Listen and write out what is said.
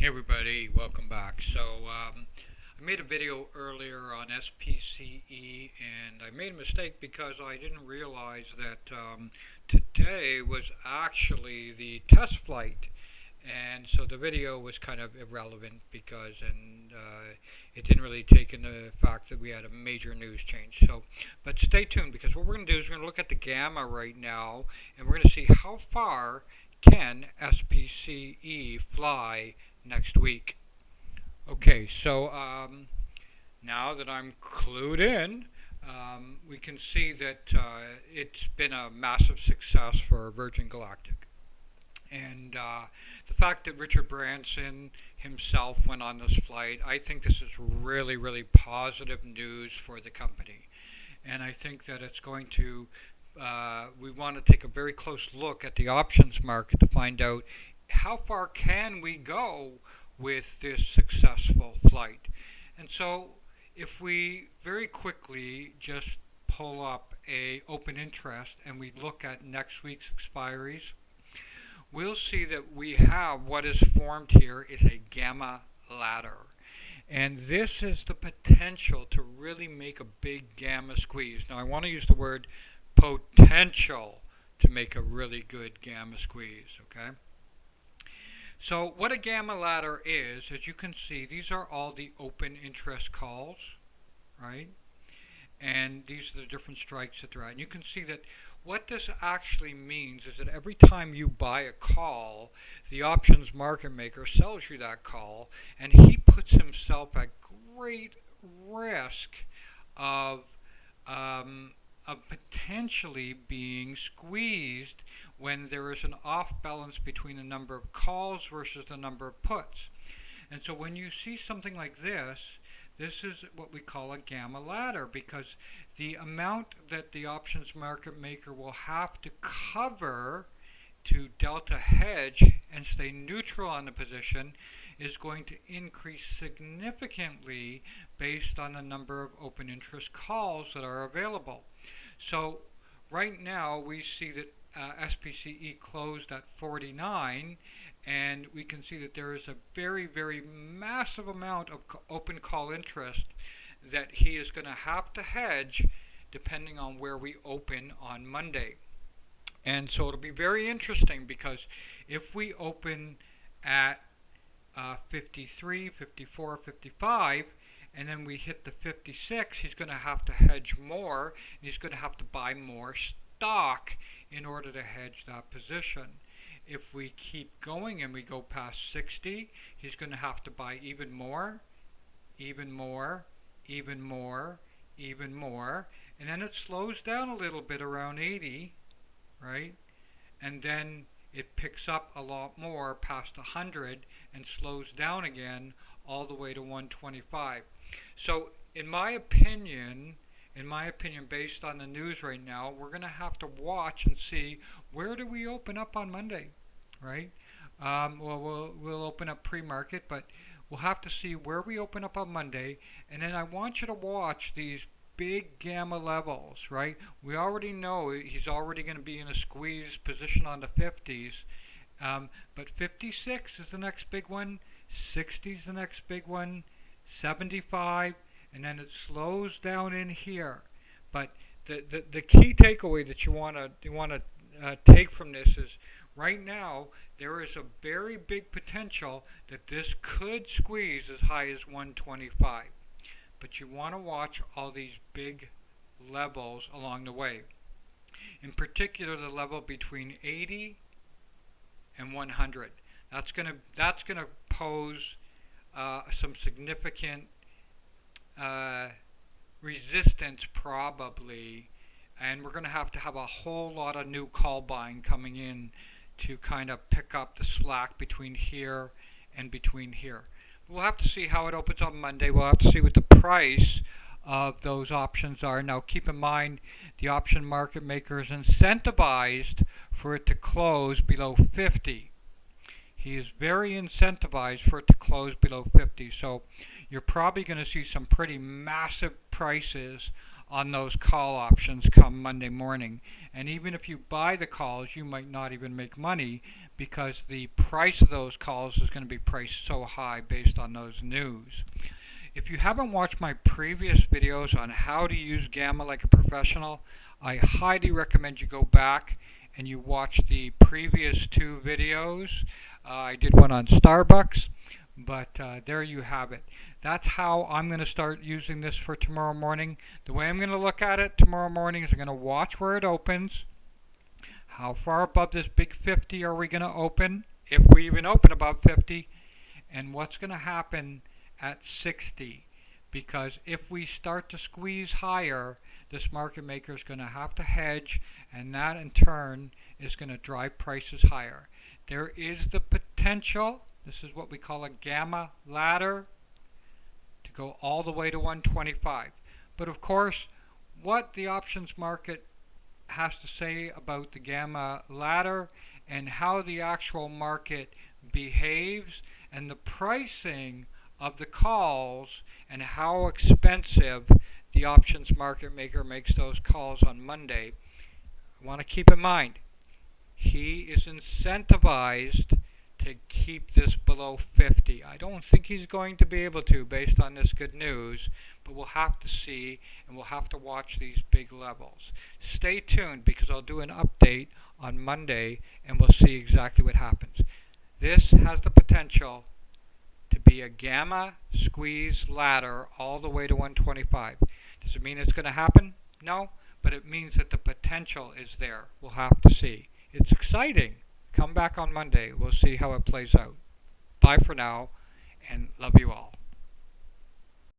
Hey everybody, welcome back. I made a video earlier on SPCE and I made a mistake because I didn't realize that today was actually the test flight. And so the video was kind of irrelevant because it didn't really take into the fact that we had a major news change. But stay tuned because what we're going to do is we're going to look at the gamma right now and we're going to see how far can SPCE fly next week. Okay, now that I'm clued in, we can see that it's been a massive success for Virgin Galactic. And the fact that Richard Branson himself went on this flight, I think this is really, really positive news for the company. And I think that it's going to, we want to take a very close look at the options market to find out how far can we go with this successful flight. And so if we very quickly just pull up a open interest and we look at next week's expiries, we'll see that we have what is formed here is a gamma ladder. And this is the potential to really make a big gamma squeeze. Now I want to use the word potential to make a really good gamma squeeze, okay? So what a gamma ladder is, as you can see, these are all the open interest calls, right? And these are the different strikes that they're at. And you can see that what this actually means is that every time you buy a call, the options market maker sells you that call, and he puts himself at great risk of potentially being squeezed when there is an off balance between the number of calls versus the number of puts. And so when you see something like this is what we call a gamma ladder, because the amount that the options market maker will have to cover to delta hedge and stay neutral on the position is going to increase significantly based on the number of open interest calls that are available. So right now we see that SPCE closed at 49, and we can see that there is a very, very massive amount of open call interest that he is going to have to hedge depending on where we open on Monday. And so it'll be very interesting because if we open at 53, 54, 55, and then we hit the 56, he's going to have to hedge more, and he's going to have to buy more stock in order to hedge that position. If we keep going and we go past 60, he's going to have to buy even more, even more, even more, even more, and then it slows down a little bit around 80, right? And then it picks up a lot more past 100 and slows down again all the way to 125. So in my opinion, based on the news right now, we're going to have to watch and see where do we open up on Monday, right? We'll open up pre-market, but we'll have to see where we open up on Monday. And then I want you to watch these big gamma levels, right? We already know he's already going to be in a squeeze position on the 50s. But 56 is the next big one, 60 is the next big one, 75, and then it slows down in here. But the key takeaway that you want to take from this is right now there is a very big potential that this could squeeze as high as 125. But you want to watch all these big levels along the way. In particular, the level between 80 and 100. That's gonna pose some significant resistance probably, and we're going to have a whole lot of new call buying coming in to kind of pick up the slack between here and between here. We'll have to see how it opens on Monday. We'll have to see what the price of those options are. Now keep in mind the option market maker is incentivized for it to close below 50. He is very incentivized for it to close below 50. So you're probably going to see some pretty massive prices on those call options come Monday morning. And even if you buy the calls, you might not even make money because the price of those calls is going to be priced so high based on those news. If you haven't watched my previous videos on how to use Gamma like a professional, I highly recommend you go back and you watch the previous two videos. I did one on Starbucks, but there you have it. That's how I'm going to start using this for tomorrow morning. The way I'm going to look at it tomorrow morning is I'm going to watch where it opens. How far above this big 50 are we going to open, if we even open above 50, and what's going to happen at 60, because if we start to squeeze higher, this market maker is going to have to hedge, and that in turn is going to drive prices higher. There is the potential, this is what we call a gamma ladder, to go all the way to 125. But of course, what the options market has to say about the gamma ladder and how the actual market behaves and the pricing of the calls and how expensive the options market maker makes those calls on Monday, I want to keep in mind, he is incentivized to keep this below 50. I don't think he's going to be able to based on this good news, but we'll have to see, and we'll have to watch these big levels. Stay tuned because I'll do an update on Monday and we'll see exactly what happens. This has the potential to be a gamma squeeze ladder all the way to 125. Does it mean it's going to happen? No, but it means that the potential is there. We'll have to see. It's exciting. Come back on Monday. We'll see how it plays out. Bye for now, and love you all.